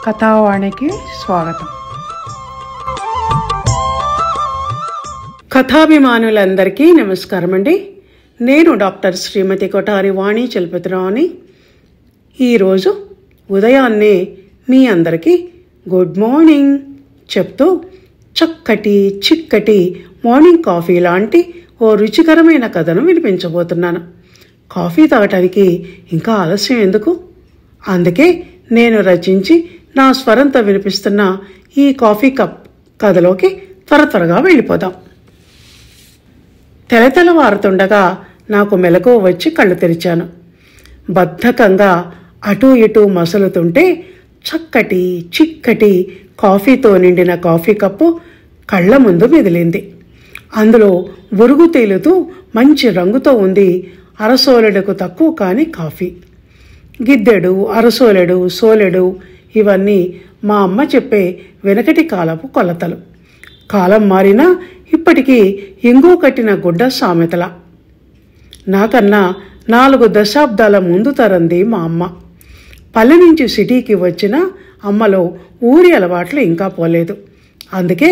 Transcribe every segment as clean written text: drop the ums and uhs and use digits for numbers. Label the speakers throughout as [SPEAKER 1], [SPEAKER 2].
[SPEAKER 1] కథావాణికి స్వాగతం.
[SPEAKER 2] కథాభిమానులందరికీ నమస్కారం అండి. నేను డాక్టర్ శ్రీమతి కొఠారి వాణి చలపతిరావుని. ఈరోజు ఉదయాన్నే మీ అందరికీ గుడ్ మార్నింగ్ చెప్తూ చక్కటి చిక్కటి మార్నింగ్ కాఫీ లాంటి ఓ రుచికరమైన కథను వినిపించబోతున్నాను. కాఫీ తాగటానికి ఇంకా ఆలస్యం ఎందుకు? అందుకే నేను రచించి నా స్వరంతో వినిపిస్తున్న ఈ కాఫీ కప్ కథలోకి త్వరగా వెళ్ళిపోదాం. తెలతెలవారుతుండగా నాకు మెలకువ వచ్చి కళ్ళు తెరిచాను. బద్ధకంగా అటూ ఇటూ మసలుతుంటే చక్కటి చిక్కటి కాఫీతో నిండిన కాఫీ కప్పు కళ్ళ ముందు మెదిలింది. అందులో బురుగు తేలుతూ మంచి రంగుతో ఉంది అరసోలెడుకు తక్కువ కాని కాఫీ. గిద్దెడు, అరసోలెడు, సోలెడు ఇవన్నీ మా అమ్మ చెప్పే వెనకటి కాలపు కొలతలు. కాలం మారినా ఇప్పటికీ ఇంగో కట్టిన గుడ్డ సామెతల. నాకన్నా 4 దశాబ్దాల ముందు తరంది మా అమ్మ. పల్లె నుంచి సిటీకి వచ్చిన అమ్మలో ఊరి అలవాట్లు ఇంకా పోలేదు. అందుకే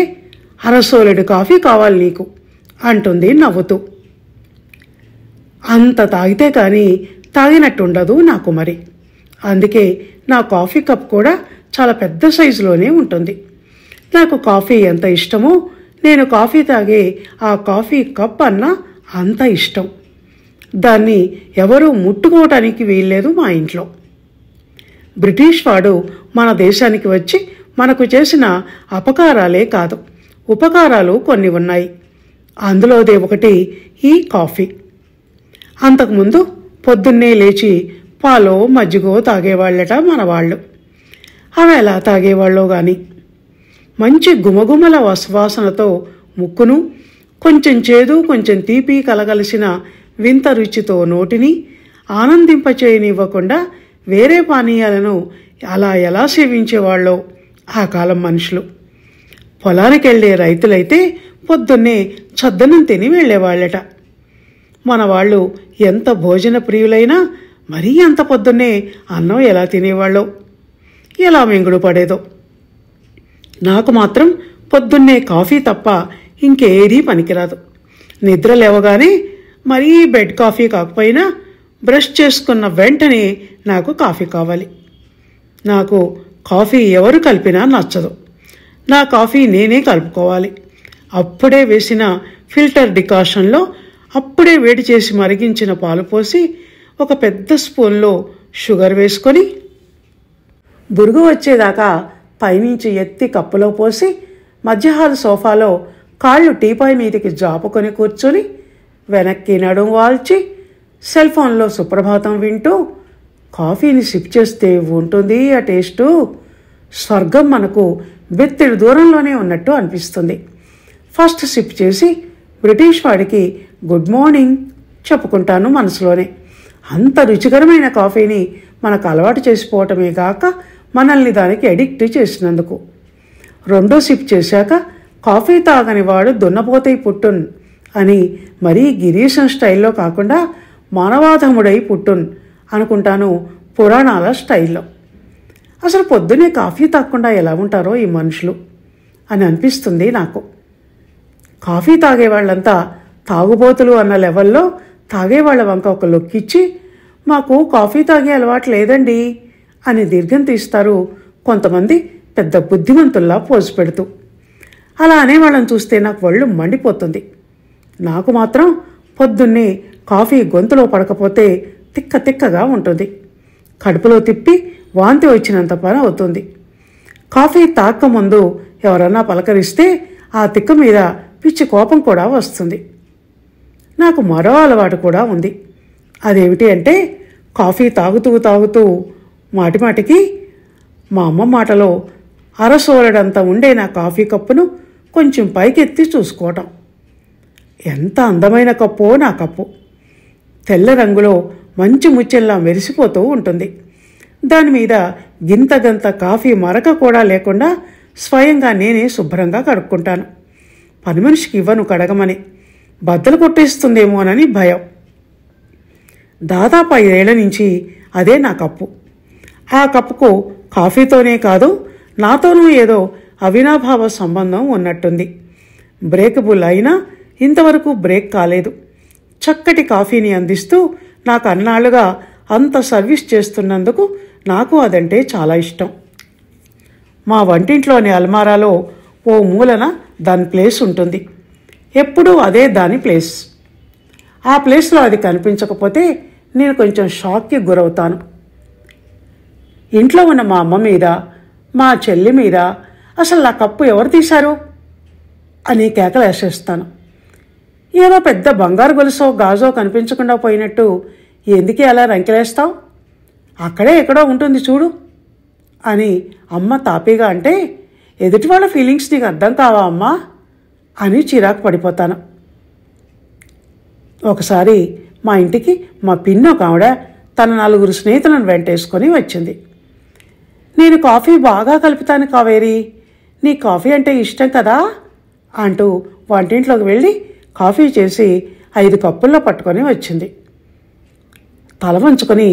[SPEAKER 2] అరసోలెడు కాఫీ కావాలి నీకు అంటుంది నవ్వుతూ. అంత తాగితే కానీ తాగినట్టుండదు నాకు మరి. అందుకే నా కాఫీ కప్ కూడా చాలా పెద్ద సైజులోనే ఉంటుంది. నాకు కాఫీ ఎంత ఇష్టమో నేను కాఫీ తాగే ఆ కాఫీ కప్ అన్నా అంత ఇష్టం. దాన్ని ఎవరూ ముట్టుకోవటానికి వీల్లేదు మా ఇంట్లో. బ్రిటిష్ వాడు మన దేశానికి వచ్చి మనకు చేసిన అపకారాలే కాదు, ఉపకారాలు కొన్ని ఉన్నాయి. అందులోదే ఒకటి ఈ కాఫీ. అంతకుముందు పొద్దున్నే లేచి పాలో మజ్జిగో తాగేవాళ్ళట మన వాళ్ళు. అవి ఎలా తాగేవాళ్ళో గాని మంచి గుమగుమల వాసనతో ముక్కును, కొంచెం చేదు కొంచెం తీపి కలగలిసిన వింత రుచితో నోటిని ఆనందింపచేయనివ్వకుండా వేరే పానీయాలను అలా ఎలా సేవించేవాళ్ళో ఆ కాలం మనుషులు. పొలానికి వెళ్ళే రైతులైతే పొద్దున్నే చద్దనం తిని వెళ్ళేవాళ్ళట. మన వాళ్ళు ఎంత భోజన ప్రియులైనా మరీ అంత పొద్దున్నే అన్నం ఎలా తినేవాళ్ళో, ఎలా మింగుడు పడేదో. నాకు మాత్రం పొద్దున్నే కాఫీ తప్ప ఇంకేదీ పనికిరాదు. నిద్ర లేవగానే మరీ బెడ్ కాఫీ కాకపోయినా బ్రష్ చేసుకున్న వెంటనే నాకు కాఫీ కావాలి. నాకు కాఫీ ఎవరు కలిపినా నచ్చదు. నా కాఫీ నేనే కలుపుకోవాలి. అప్పుడే వేసిన ఫిల్టర్ డికాషన్లో అప్పుడే వేడి చేసి మరిగించిన పాలు పోసి ఒక పెద్ద స్పూన్లో షుగర్ వేసుకొని బురుగు వచ్చేదాకా పైనుంచి ఎత్తి కప్పులో పోసి మధ్యహాల్ సోఫాలో కాళ్ళు టీపాయ్ మీదకి జాపుకొని కూర్చొని వెనక్కి నడుము వాల్చి సెల్ ఫోన్లో సుప్రభాతం వింటూ కాఫీని సిప్ చేస్తే ఉంటుంది ఆ టేస్టు. స్వర్గం మనకు బెత్తెడు దూరంలోనే ఉన్నట్టు అనిపిస్తుంది. ఫస్ట్ సిప్ చేసి బ్రిటిష్ వాడికి గుడ్ మార్నింగ్ చెప్పుకుంటాను మనసులోనే. అంత రుచికరమైన కాఫీని మనకు అలవాటు చేసిపోవటమే కాక మనల్ని దానికి అడిక్ట్ చేసినందుకు. రెండో సిప్ చేశాక కాఫీ తాగని వాడు దున్నపోతై పుట్టున్ అని మరీ గిరీశం స్టైల్లో కాకుండా మానవాధముడై పుట్టున్ అనుకుంటాను పురాణాల స్టైల్లో. అసలు పొద్దునే కాఫీ తాగకుండా ఎలా ఉంటారో ఈ మనుషులు అని అనిపిస్తుంది నాకు. కాఫీ తాగేవాళ్ళంతా తాగుబోతులు అన్న లెవెల్లో తాగేవాళ్ల వంక ఒక లొక్కిచ్చి మాకు కాఫీ తాగే అలవాటు లేదండి అని దీర్ఘం తీస్తారు కొంతమంది పెద్ద బుద్ధిమంతుల్లా పోజు పెడుతూ. అలా అనేవాళ్ళని చూస్తే నాకు ఒళ్ళు మండిపోతుంది. నాకు మాత్రం పొద్దున్నే కాఫీ గొంతులో పడకపోతే తిక్కగా ఉంటుంది. కడుపులో తిప్పి వాంతి వచ్చినంత పని అవుతుంది. కాఫీ తాగకముందు ఎవరన్నా పలకరిస్తే ఆ తిక్క మీద పిచ్చి కోపం కూడా వస్తుంది. నాకు మరో అలవాటు కూడా ఉంది. అదేమిటి అంటే కాఫీ తాగుతూ మాటిమాటికి మా అమ్మ మాటలో అరసోలడంత ఉండే నా కాఫీ కప్పును కొంచెం పైకెత్తి చూసుకోవటం. ఎంత అందమైన కప్పో నా కప్పు. తెల్ల రంగులో మంచి ముచ్చెల్లా మెరిసిపోతూ ఉంటుంది. దాని మీద గింతగంత కాఫీ మరక కూడా లేకుండా స్వయంగా నేనే శుభ్రంగా కడుక్కుంటాను. పని మనిషికి ఇవ్వను కడగమని, బద్దలు కొట్టేస్తుందేమోనని భయం. దాదాపు 5 ఏళ్ల నుంచి అదే నా కప్పు. ఆ కప్పుకు కాఫీతోనే కాదు, నాతోనూ ఏదో అవినాభావ సంబంధం ఉన్నట్టుంది. బ్రేకబుల్ అయినా ఇంతవరకు బ్రేక్ కాలేదు. చక్కటి కాఫీని అందిస్తూ నాకు అన్నాళ్లుగా అంత సర్వీస్ చేస్తున్నందుకు నాకు అదంటే చాలా ఇష్టం. మా వంటింట్లోని అల్మారాలో ఓ మూలన దాని ప్లేస్ ఉంటుంది. ఎప్పుడూ అదే దాని ప్లేస్. ఆ ప్లేస్లో అది కనిపించకపోతే నేను కొంచెం షాక్కి గురవుతాను. ఇంట్లో ఉన్న మా అమ్మ మీద, మా చెల్లి మీద అసలు నా కప్పు ఎవరు తీశారు అని కేకలు వేసేస్తాను. ఏదో పెద్ద బంగారు గొలుసో గాజో కనిపించకుండా పోయినట్టు ఎందుకే అలా రంకెలేస్తావు, అక్కడే ఎక్కడో ఉంటుంది చూడు అని అమ్మ తాపీగా అంటే, ఎదుటి వాళ్ళ ఫీలింగ్స్ నీకు అర్థం కావా అమ్మా అని చిరాకు పడిపోతాను. ఒకసారి మా ఇంటికి మా పిన్ని ఒక ఆవిడ తన 4 స్నేహితులను వెంటేసుకొని వచ్చింది. నేను కాఫీ బాగా కలుపుతాను కావేరి, నీ కాఫీ అంటే ఇష్టం కదా అంటూ వంటింట్లోకి వెళ్ళి కాఫీ చేసి 5 కప్పుల్లో పట్టుకొని వచ్చింది. తల వంచుకొని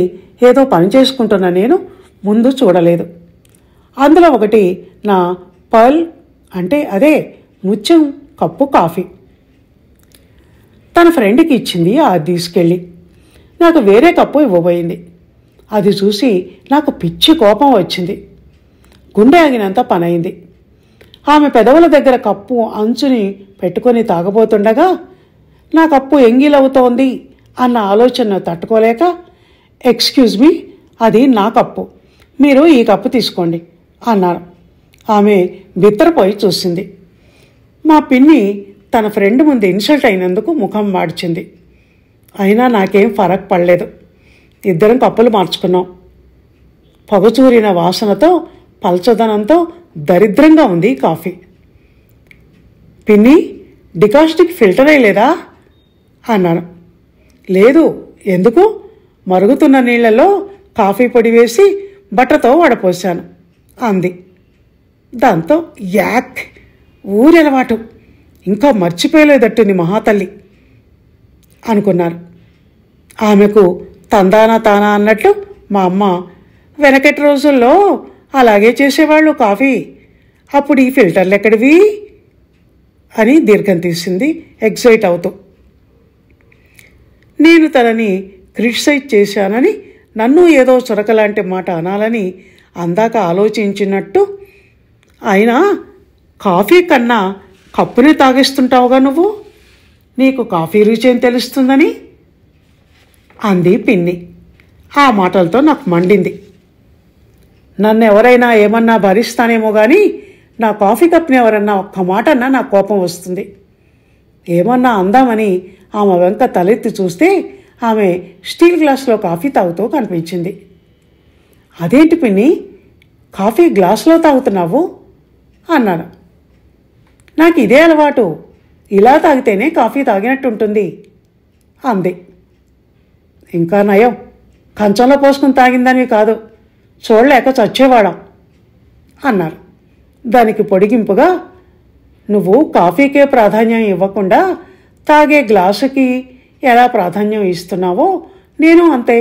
[SPEAKER 2] ఏదో పని చేసుకుంటున్న నేను ముందు చూడలేదు. అందులో ఒకటి నా పర్ల్ అంటే అదే ముత్యం కప్పు కాఫీ. తన ఫ్రెండ్కి ఇచ్చింది. అది తీసుకెళ్ళి నాకు వేరే కప్పు ఇవ్వబోయింది. అది చూసి నాకు పిచ్చి కోపం వచ్చింది. గుండె ఆగినంత పనైంది. ఆమె పెదవుల దగ్గర కప్పు అంచుని పెట్టుకొని తాగబోతుండగా నా కప్పు ఎంగిలవుతోంది అన్న ఆలోచనను తట్టుకోలేక, ఎక్స్క్యూజ్ మీ, అది నా కప్పు, మీరు ఈ కప్పు తీసుకోండి అన్నాను. ఆమె బిత్తరపోయి చూసింది. మా పిన్ని తన ఫ్రెండ్ ముందు ఇన్సల్ట్ అయినందుకు ముఖం మార్చింది. అయినా నాకేం ఫరక్ పడలేదు. ఇద్దరం కప్పులు మార్చుకున్నాం. పొగచూరిన వాసనతో, పల్చదనంతో దరిద్రంగా ఉంది కాఫీ. పిన్ని, డికాస్టిక్ ఫిల్టర్ అయ్యలేదా అన్నాను. లేదు, ఎందుకు? మరుగుతున్న నీళ్లలో కాఫీ పొడి వేసి బట్టతో వడపోశాను అంది. దాంతో యాక్, ఊరలవాటు, ఇంకా మర్చిపోయలేదట్టుంది మహాతల్లి అనుకున్నారు. ఆమెకు తందానా తానా అన్నట్లు మా అమ్మ, వెనకటి రోజుల్లో అలాగే చేసేవాళ్ళు కాఫీ, అప్పుడు ఈ ఫిల్టర్లు ఎక్కడివి అని దీర్ఘం తీసింది ఎగ్జైట్ అవుతూ. నేను తనని క్రిటిసైజ్ చేశానని, నన్ను ఏదో చురకలాంటి మాట అనాలని అందాక ఆలోచించినట్టు, అయినా కాఫీ కన్నా కప్పునే తాగేస్తుంటావుగా నువ్వు, నీకు కాఫీ రుచి ఏం తెలుస్తుందని అంది పిన్ని. ఆ మాటలతో నాకు మండింది. నన్ను ఎవరైనా ఏమన్నా భరిస్తానేమో కానీ నా కాఫీ కప్ని ఎవరన్నా ఒక్క మాట అన్నా నా కోపం వస్తుంది. ఏమన్నా అందామని ఆమె వెంక తలెత్తి చూస్తే ఆమె స్టీల్ గ్లాసులో కాఫీ తాగుతూ కనిపించింది. అదేంటి పిన్ని, కాఫీ గ్లాసులో తాగుతున్నావు అన్నాను. నాకు ఇదే అలవాటు, ఇలా తాగితేనే కాఫీ తాగినట్టుంటుంది అంది. ఇంకా నయం, కంచంలో పోసుకుని తాగిందని కాదు, చూడలేక చచ్చేవాళ్ళం అన్నారు. దానికి పొడిగింపుగా, నువ్వు కాఫీకే ప్రాధాన్యం ఇవ్వకుండా తాగే గ్లాసుకి ఎలా ప్రాధాన్యం ఇస్తున్నావో నేను అంతే.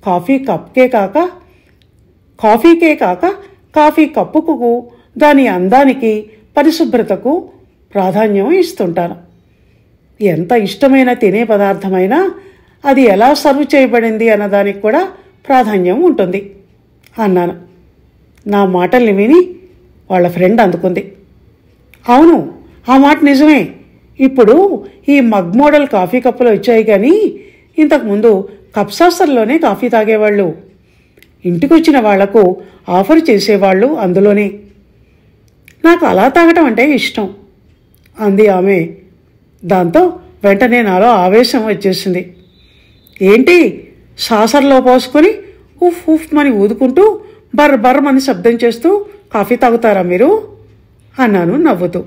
[SPEAKER 2] కాఫీకే కాక కాఫీ కప్పుకు, దాని అందానికి, పరిశుభ్రతకు ప్రాధాన్యం ఇస్తుంటాను. ఎంత ఇష్టమైన తినే పదార్థమైనా అది ఎలా సర్వ్ చేయబడింది అన్నదానికి కూడా ప్రాధాన్యం ఉంటుంది అన్నాను. నా మాటల్ని విని వాళ్ళ ఫ్రెండ్ అందుకుంది. అవును, ఆ మాట నిజమే. ఇప్పుడు ఈ మగ్ మోడల్ కాఫీ కప్పులు వచ్చాయి, కానీ ఇంతకుముందు కప్ సాసర్లోనే కాఫీ తాగేవాళ్ళు. ఇంటికి వచ్చిన వాళ్లకు ఆఫర్ చేసేవాళ్ళు అందులోనే. నాకు అలా తాగటం అంటే ఇష్టం అంది ఆమె. దాంతో వెంటనే నాలో ఆవేశం వచ్చేసింది. ఏంటి, సాసర్లో పోసుకొని ఉఫ్ ఉఫ్ మని ఊదుకుంటూ బర్ర బర్రమని శబ్దం చేస్తూ కాఫీ తాగుతారా మీరు అన్నాను నవ్వుతూ.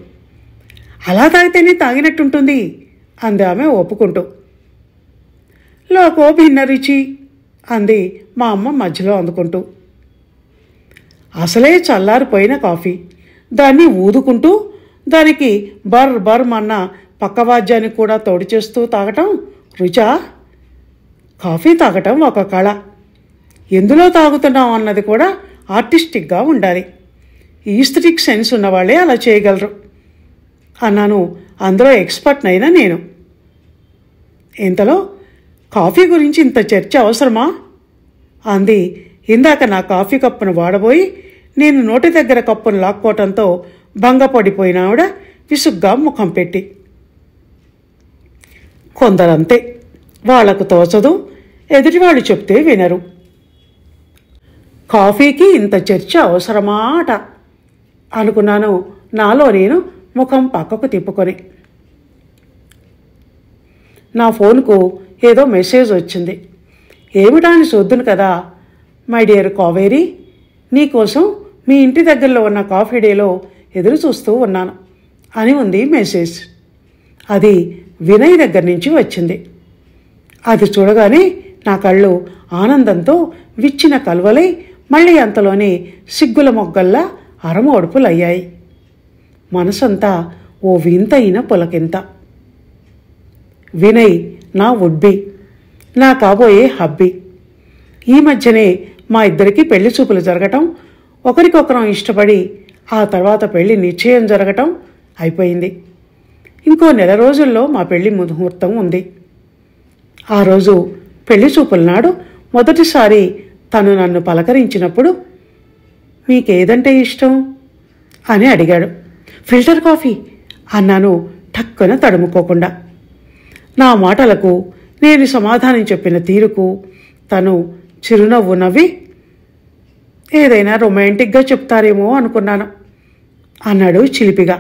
[SPEAKER 2] అలా తాగితేనే తాగినట్టుంటుంది అంది ఆమె ఒప్పుకుంటూ. లోకో భిన్న రుచి అంది మా అమ్మ మధ్యలో అందుకుంటూ. అసలే చల్లారిపోయిన కాఫీ, దాన్ని ఊదుకుంటూ దానికి బర్ బర్ అన్న పక్కవాద్యాన్ని కూడా తోడు చేస్తూ తాగటం రుచా? కాఫీ తాగటం ఒక కళ. ఎందులో తాగుతున్నాం అన్నది కూడా ఆర్టిస్టిక్గా ఉండాలి. ఈస్థెటిక్ సెన్స్ ఉన్నవాళ్లే అలా చేయగలరు అన్నాను. అందులో ఎక్స్పర్ట్నైనా నేను. ఇంతలో కాఫీ గురించి ఇంత చర్చ అవసరమా అంది. ఇందాక నా కాఫీ కప్పును వాడబోయి నేను నోటి దగ్గర కప్పును లాక్కోవటంతో భంగపడిపోయిన ఆవిడ విసుగ్గా ముఖం పెట్టి. కొందరంతే, వాళ్లకు తోచదు, ఎదుటివాళ్ళు చెప్తే వినరు. కాఫీకి ఇంత చర్చ అవసరమా అట అనుకున్నాను నాలో నేను ముఖం పక్కకు తిప్పుకొని. నా ఫోన్కు ఏదో మెసేజ్ వచ్చింది. ఏమిటా అని చూద్దును కదా. మై డియర్ కావేరి, నీకోసం మీ ఇంటి దగ్గరలో ఉన్న కాఫీ డేలో ఎదురు చూస్తూ ఉన్నాను అని ఉంది మెసేజ్. అది వినయ్ దగ్గర నుంచి వచ్చింది. అది చూడగానే నా కళ్ళు ఆనందంతో విచ్చిన కలువలై మళ్ళీ అంతలోనే సిగ్గుల మొగ్గల్లా అరమోడుపులయ్యాయి. మనసంతా ఓ వింతైన పులకింత. వినయ్ నా వుడ్బీ, నా కాబోయే హబ్బీ. ఈ మధ్యనే మా ఇద్దరికి పెళ్లి చూపులు జరగటం, ఒకరికొకరం ఇష్టపడి ఆ తర్వాత పెళ్లి నిశ్చయం జరగటం అయిపోయింది. ఇంకో నెల రోజుల్లో మా పెళ్లి ముహూర్తం ఉంది. ఆ రోజు పెళ్లి చూపుల నాడు మొదటిసారి తను నన్ను పలకరించినప్పుడు, మీకేదంటే ఇష్టం అని అడిగాడు. ఫిల్టర్ కాఫీ అన్నాను ఠక్కున తడుముకోకుండా. నా మాటలకు నేను సమాధానం చెప్పిన తీరుకు తను చిరునవ్వు నవ్వి, ఏదైనా రొమాంటిక్గా చెప్తారేమో అనుకున్నాను అన్నాడు చిలిపిగా.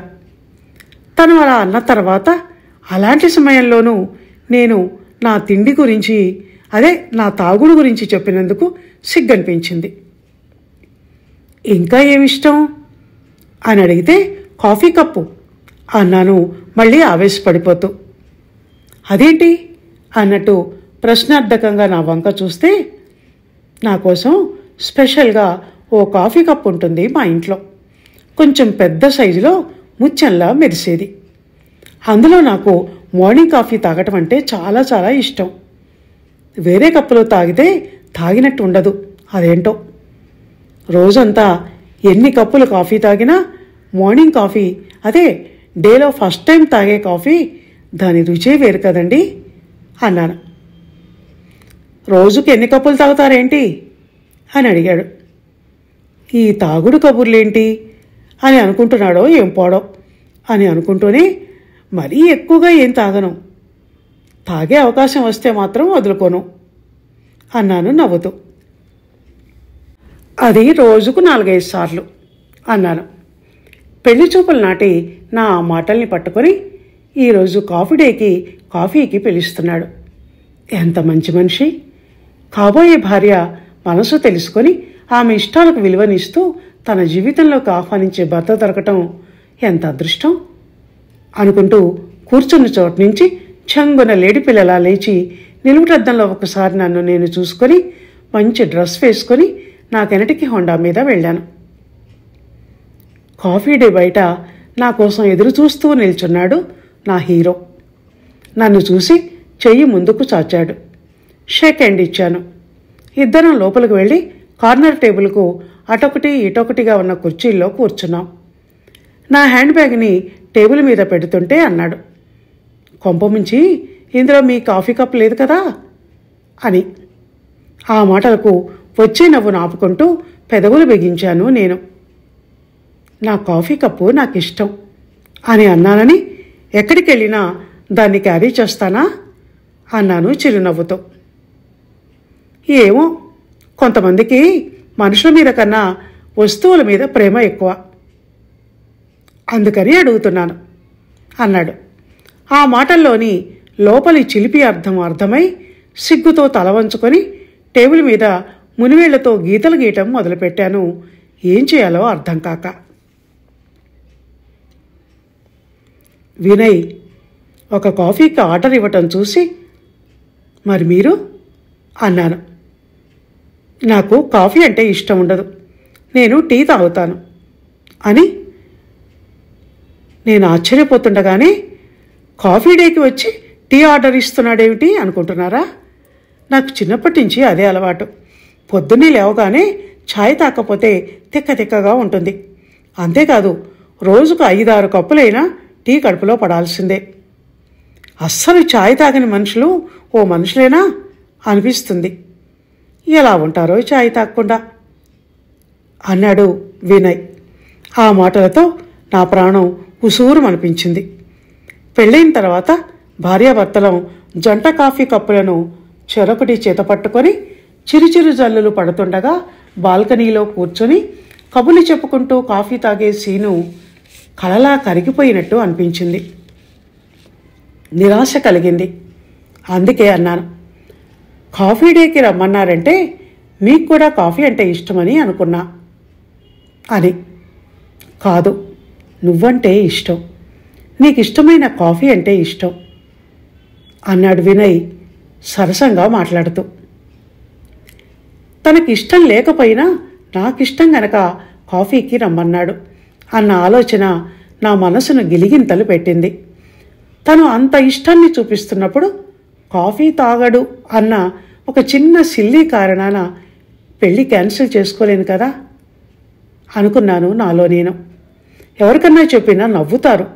[SPEAKER 2] తను అలా అన్న తర్వాత అలాంటి సమయంలోనూ నేను నా తిండి గురించి, అదే నా తాగుడు గురించి చెప్పినందుకు సిగ్గనిపించింది. ఇంకా ఏమిష్టం అని అడిగితే కాఫీ కప్పు అన్నాను మళ్ళీ ఆవేశపడిపోతూ. అదేంటి అన్నట్టు ప్రశ్నార్థకంగా నా వంక చూస్తే, నా కోసం స్పెషల్గా ఓ కాఫీ కప్ ఉంటుంది మా ఇంట్లో. కొంచెం పెద్ద సైజులో ముత్యంలా మెరిసేది. అందులో నాకు మార్నింగ్ కాఫీ తాగటం అంటే చాలా చాలా ఇష్టం. వేరే కప్పులో తాగితే తాగినట్టు ఉండదు. అదేంటో రోజంతా ఎన్ని కప్పులు కాఫీ తాగినా మార్నింగ్ కాఫీ, అదే డేలో ఫస్ట్ టైం తాగే కాఫీ, దాని రుచే వేరు కదండి అన్నాను. రోజుకి ఎన్ని కప్పులు తాగుతారేంటి అని అడిగాడు. ఈ తాగుడు కబుర్లేంటి అని అనుకుంటున్నాడో ఏం పోడో అని అనుకుంటూనే మరీ ఎక్కువగా ఏం తాగను. తాగే అవకాశం వస్తే మాత్రం వదులుకోను అన్నాను నవ్వుతూ. అది రోజుకు 4-5 సార్లు అన్నాను. పెళ్లి చూపుల నాటి నా మాటల్ని పట్టుకొని ఈరోజు కాఫీ డేకి కాఫీకి పిలుస్తున్నాడు. ఎంత మంచి మనిషి. కాబోయే భార్య మనసు తెలుసుకొని ఆమె ఇష్టాలకు విలువనిస్తూ తన జీవితంలోకి ఆహ్వానించే భర్త దొరకటం ఎంత అదృష్టం అనుకుంటూ కూర్చున్న చోటు నుంచి చంగున లేడిపిల్లలా లేచి నిలువుటద్దంలో ఒకసారి నన్ను నేను చూసుకొని మంచి డ్రెస్ వేసుకొని నాకెనటికి హోండా మీద వెళ్ళాను. కాఫీ డే బయట నా కోసం ఎదురు చూస్తూ నిల్చున్నాడు నా హీరో. నన్ను చూసి చెయ్యి ముందుకు చాచాడు. షేక్ హ్యాండ్ ఇచ్చాను. ఇద్దరం లోపలికి వెళ్ళి కార్నర్ టేబుల్కు అటొకటి ఇటొకటిగా ఉన్న కుర్చీల్లో కూర్చున్నాం. నా హ్యాండ్ బ్యాగ్ని టేబుల్ మీద పెడుతుంటే అన్నాడు, కొంపముంచి ఇందులో మీ కాఫీ కప్ లేదు కదా అని. ఆ మాటలకు వచ్చే నవ్వును ఆపుకుంటూ పెదవులు బిగించాను నేను. నా కాఫీ కప్పు నాకు ఇష్టం అని అన్నానని ఎక్కడికి వెళ్ళినా దాన్ని క్యారీ చేస్తానా అన్నాను చిరునవ్వుతో. ఏమో, కొంతమందికి మనుషుల మీద కన్నా వస్తువుల మీద ప్రేమ ఎక్కువ, అందుకని అడుగుతున్నాను అన్నాడు. ఆ మాటల్లోని లోపలి చిలిపి అర్థమై సిగ్గుతో తల వంచుకొని టేబుల్ మీద మునివేళ్లతో గీతలు గీయటం మొదలుపెట్టాను. ఏం చేయాలో అర్థం కాక. వినయ్ ఒక కాఫీకి ఆర్డర్ ఇవ్వటం చూసి, మరి మీరు అన్నాను. నాకు కాఫీ అంటే ఇష్టం ఉండదు, నేను టీ తాగుతాను అని. నేను ఆశ్చర్యపోతుండగానే కాఫీ డేకి వచ్చి టీ ఆర్డర్ ఇస్తున్నాడేమిటి అనుకుంటున్నారా? నాకు చిన్నప్పటి నుంచి అదే అలవాటు. పొద్దున్నే లేవగానే ఛాయ్ తాకపోతే తిక్కగా ఉంటుంది. అంతేకాదు రోజుకు 5-6 కప్పులైనా టీ కడుపులో పడాల్సిందే. అస్సలు ఛాయ్ తాగని మనుషులు ఓ మనుషులేనా అనిపిస్తుంది. ఎలా ఉంటారో ఛాయ్ తాగకుండా అన్నాడు వినయ్. ఆ మాటలతో నా ప్రాణం ఉసూరుమనిపించింది. పెళ్ళైన తర్వాత భార్యాభర్తలం జంట కాఫీ కప్పులను చెరొకటి చేతపట్టుకొని చిరుచిరు జల్లులు పడుతుండగా బాల్కనీలో కూర్చొని కబుర్లు చెప్పుకుంటూ కాఫీ తాగే సీను కలలా కరిగిపోయినట్టు అనిపించింది. నిరాశ కలిగింది. అందుకే అన్నాను, కాఫీ డేకి రమ్మన్నారంటే మీకు కూడా కాఫీ అంటే ఇష్టమని అనుకున్నా అని. కాదు, నువ్వంటే ఇష్టం, నీకు ఇష్టమైన కాఫీ అంటే ఇష్టం అన్నాడు వినయ్ సరసంగా మాట్లాడుతూ. తనకిష్టం లేకపోయినా నాకిష్టం గనక కాఫీకి రమ్మన్నాడు అన్న ఆలోచన నా మనసును గిలిగింతలు పెట్టింది. తను అంత ఇష్టాన్ని చూపిస్తున్నప్పుడు కాఫీ తాగడు అన్న ఒక చిన్న సిల్లీ కారణాన పెళ్ళి క్యాన్సిల్ చేసుకోలేను కదా అనుకున్నాను నాలో నేను. ఎవరికన్నా చెప్పినా నవ్వుతారు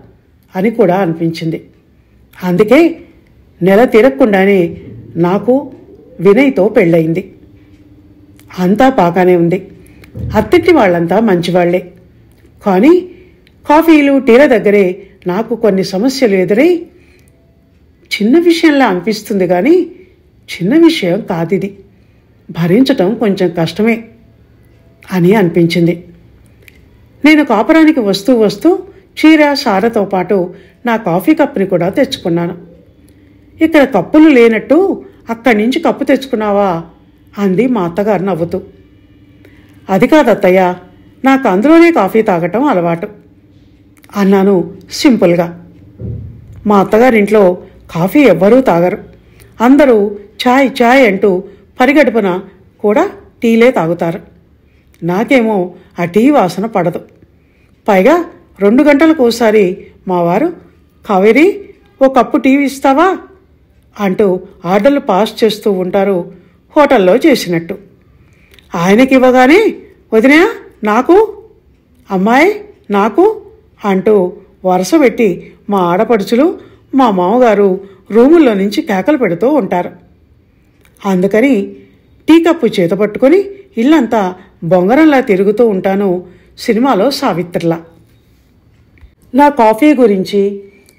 [SPEAKER 2] అని కూడా అనిపించింది. అందుకే నెల తిరగకుండానే నాకు వినయ్తో పెళ్ళయింది. అంతా బాగానే ఉంది. అత్తింటి వాళ్ళంతా మంచివాళ్లే. కానీ కాఫీలు టీల దగ్గరే నాకు కొన్ని సమస్యలు ఎదురై చిన్న విషయంలా అనిపిస్తుంది, కానీ చిన్న విషయం కాదిది, భరించటం కొంచెం కష్టమే అని అనిపించింది. నేను కాపురానికి వస్తూ చీర సారతో పాటు నా కాఫీ కప్పుని కూడా తెచ్చుకున్నాను. ఇక్కడ కప్పులు లేనట్టు అక్కడి నుంచి కప్పు తెచ్చుకున్నావా అంది మా అత్తగారు నవ్వుతూ. అది కాదత్తయ్య, నాకు అందులోనే కాఫీ తాగటం అలవాటు అన్నాను సింపుల్గా. మా అత్తగారింట్లో కాఫీ ఎవ్వరూ తాగరు. అందరూ ఛాయ్ అంటూ పరిగడుపున కూడా టీలే తాగుతారు. నాకేమో ఆ టీ వాసన పడదు. పైగా 2 గంటలకు ఒకసారి మా వారు కావేరి ఓ కప్పు టీ ఇస్తావా అంటూ ఆర్డర్లు పాస్ చేస్తూ ఉంటారు, హోటల్లో చేసినట్టు. ఆయనకి ఇవ్వగానే వదినా నాకు, అమ్మాయి నాకు అంటూ వరుస పెట్టి మా ఆడపడుచులు మా మామగారు రూముల్లో నుంచి కేకలు పెడుతూ ఉంటారు. అందుకని టీ కప్పు చేతపట్టుకొని ఇల్లంతా బొంగరంలా తిరుగుతూ ఉంటాను, సినిమాలో సావిత్రిలా. నా కాఫీ గురించి,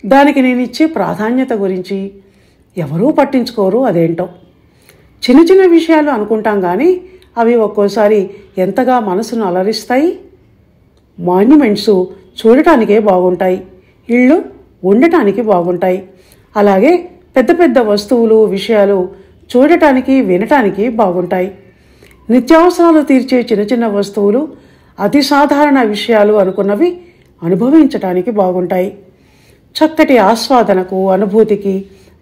[SPEAKER 2] దానికి నేనిచ్చే ప్రాధాన్యత గురించి ఎవరూ పట్టించుకోరు. అదేంటో చిన్న చిన్న విషయాలు అనుకుంటాం, కానీ అవి ఒక్కోసారి ఎంతగా మనసును అలరిస్తాయి. మాన్యుమెంట్స్ చూడటానికే బాగుంటాయి, ఇళ్ళు ఉండటానికి బాగుంటాయి. అలాగే పెద్ద పెద్ద వస్తువులు విషయాలు చూడటానికి వినటానికి బాగుంటాయి. నిత్యావసరాలు తీర్చే చిన్న చిన్న వస్తువులు, అతి సాధారణ విషయాలు అనుకున్నవి అనుభవించటానికి బాగుంటాయి. చక్కటి ఆస్వాదనకు అనుభూతికి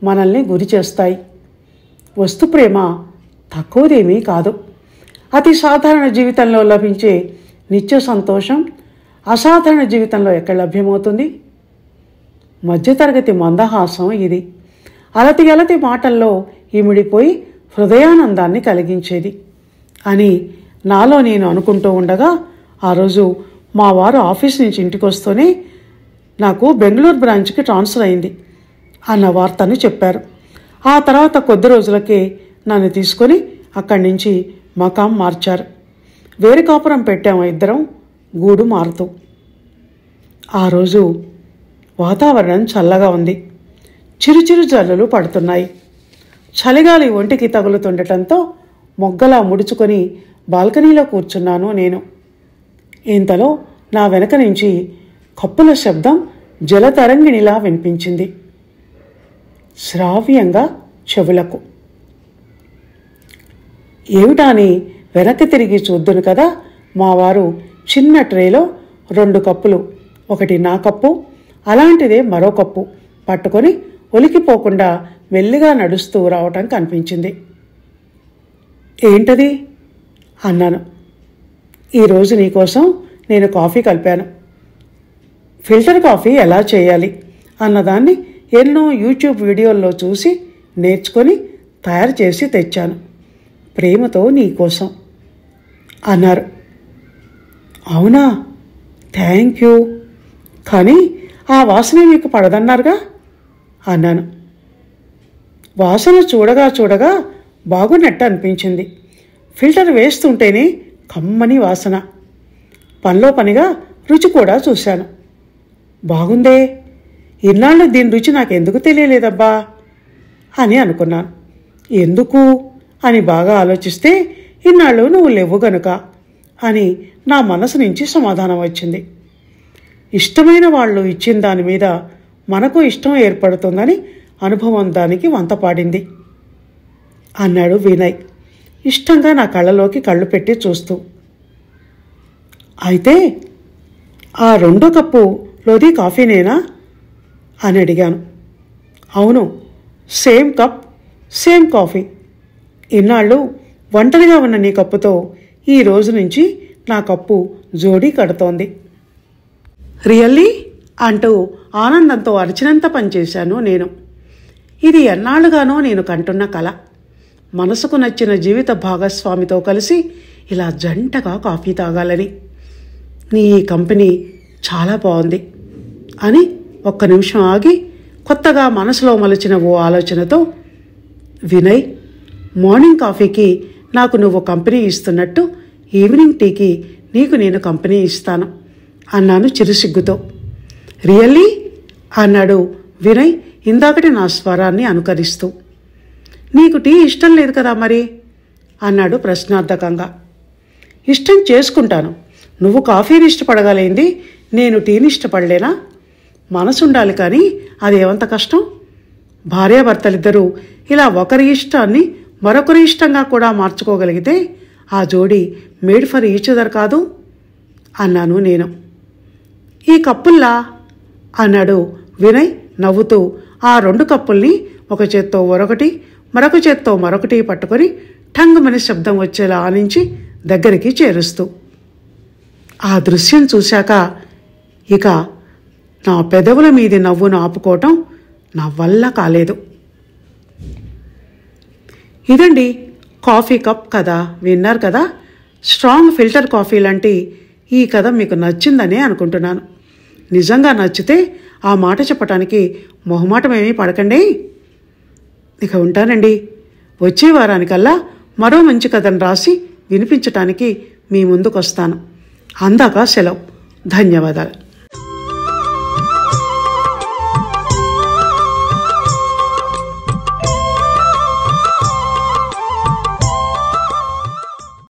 [SPEAKER 2] మనల్ని గురి చేస్తాయి. వస్తు ప్రేమ తక్కువదేమీ కాదు. అతి సాధారణ జీవితంలో లభించే నిత్య సంతోషం అసాధారణ జీవితంలో ఎక్కడ లభ్యమవుతుంది? మధ్యతరగతి మందహాసం ఇది. అలతి మాటల్లో ఇమిడిపోయి హృదయానందాన్ని కలిగించేది అని నాలో నేను అనుకుంటూ ఉండగా, ఆ రోజు మా వారు ఆఫీస్ నుంచి ఇంటికి వస్తూనే నాకు బెంగళూరు బ్రాంచ్కి ట్రాన్స్ఫర్ అయింది అన్న వార్తను చెప్పారు. ఆ తర్వాత కొద్ది రోజులకే నన్ను తీసుకొని అక్కడి నుంచి మకాం మార్చారు. వేరే కాపురం పెట్టాము ఇద్దరం, గూడు మారుతూ. ఆ రోజు వాతావరణం చల్లగా ఉంది. చిరుచిరు జల్లులు పడుతున్నాయి. చలిగాలి ఒంటికి తగులుతుండటంతో మొగ్గలా ముడుచుకొని బాల్కనీలో కూర్చున్నాను నేను. ఇంతలో నా వెనక నుంచి కప్పుల శబ్దం జలతరంగిణిలా వినిపించింది, శ్రావ్యంగా చెవులకు. ఏమిటాని వెనక్కి తిరిగి చూద్దును కదా, మా వారు చిన్న ట్రేలో 2 కప్పులు, ఒకటి నా కప్పు, అలాంటిదే మరో కప్పు పట్టుకొని ఒలికిపోకుండా మెల్లిగా నడుస్తూ రావటం కనిపించింది. ఏంటది అన్నాను. ఈరోజు నీకోసం నేను కాఫీ కలిపాను. ఫిల్టర్ కాఫీ ఎలా చేయాలి అన్నదాన్ని ఎన్నో యూట్యూబ్ వీడియోల్లో చూసి నేర్చుకొని తయారు చేసి తెచ్చాను, ప్రేమతో నీకోసం అన్నారు. అవునా, థ్యాంక్ యూ. కానీ ఆ వాసన మీకు పడదన్నారుగా అన్నాను. వాసన చూడగా చూడగా బాగున్నట్టు అనిపించింది. ఫిల్టర్ వేస్తుంటేనే కమ్మని వాసన. పనిలో పనిగా రుచి కూడా చూశాను. బాగుందే, ఇన్నాళ్ళు దీని రుచి నాకెందుకు తెలియలేదబ్బా అని అనుకున్నాను. ఎందుకు అని బాగా ఆలోచిస్తే ఇన్నాళ్ళు నువ్వు లేవు గనుక అని నా మనసు నుంచి సమాధానం వచ్చింది. ఇష్టమైన వాళ్ళు ఇచ్చిన దాని మీద మనకు ఇష్టం ఏర్పడుతుందని అనుభవం దానికి వంతపాడింది అన్నాడు వినయ్ ఇష్టంగా నా కళ్ళలోకి కళ్ళు పెట్టి చూస్తూ. అయితే ఆ 2 కప్పులోది కాఫీనేనా అని అడిగాను. అవును, సేమ్ కప్ సేమ్ కాఫీ. ఇన్నాళ్ళు ఒంటరిగా ఉన్న నీ కప్పుతో ఈ రోజు నుంచి నా కప్పు జోడీ కడుతోంది. రియల్లీ అంటూ ఆనందంతో అరిచినంత పనిచేశాను నేను. ఇది ఎన్నాళ్ళుగానో నేను కంటున్న కల. మనసుకు నచ్చిన జీవిత భాగస్వామితో కలిసి ఇలా జంటగా కాఫీ తాగాలని. నీ ఈ కంపెనీ చాలా బాగుంది అని ఒక్క నిమిషం ఆగి కొత్తగా మనసులో మలిచిన ఓ ఆలోచనతో, వినయ్, మార్నింగ్ కాఫీకి నాకు నువ్వు కంపెనీ ఇస్తున్నట్టు ఈవినింగ్ టీకి నీకు నేను కంపెనీ ఇస్తాను అన్నాను చిరుసిగ్గుతో. రియల్లీ అన్నాడు వినయ్ ఇందాకటి నా స్వరాన్ని అనుకరిస్తూ. నీకు టీ ఇష్టం లేదు కదా మరి అన్నాడు ప్రశ్నార్థకంగా. ఇష్టం చేసుకుంటాను. నువ్వు కాఫీని ఇష్టపడగలేంది నేను టీని ఇష్టపడలేనా? మనసుండాలి కానీ అదేమంత కష్టం? భార్యాభర్తలిద్దరూ ఇలా ఒకరి ఇష్టాన్ని మరొకరి ఇష్టంగా కూడా మార్చుకోగలిగితే ఆ జోడీ మేడ్ ఫర్ ఈచ్ అదర్ కాదు అన్నాను నేను. ఈ కప్పుల్లా అన్నాడు వినయ్ నవ్వుతూ ఆ 2 కప్పుల్ని ఒక చేత్తో మరొకటి మరొక చేత్తో మరొకటి పట్టుకొని ఠంగుమని శబ్దం వచ్చేలా ఆనించి దగ్గరికి చేరుస్తూ. ఆ దృశ్యం చూశాక ఇక నా పెదవుల మీది నవ్వును ఆపుకోవటం నా వల్ల కాలేదు. ఇదండి కాఫీ కప్ కథ. విన్నారు కదా. స్ట్రాంగ్ ఫిల్టర్ కాఫీ లాంటి ఈ కథ మీకు నచ్చిందనే అనుకుంటున్నాను. నిజంగా నచ్చితే ఆ మాట చెప్పటానికి మొహమాటమేమీ పడకండి. ఇక ఉంటానండి. వచ్చే వారానికల్లా మరో మంచి కథను రాసి వినిపించటానికి మీ ముందుకొస్తాను. అందాక సెలవు. ధన్యవాదాలు.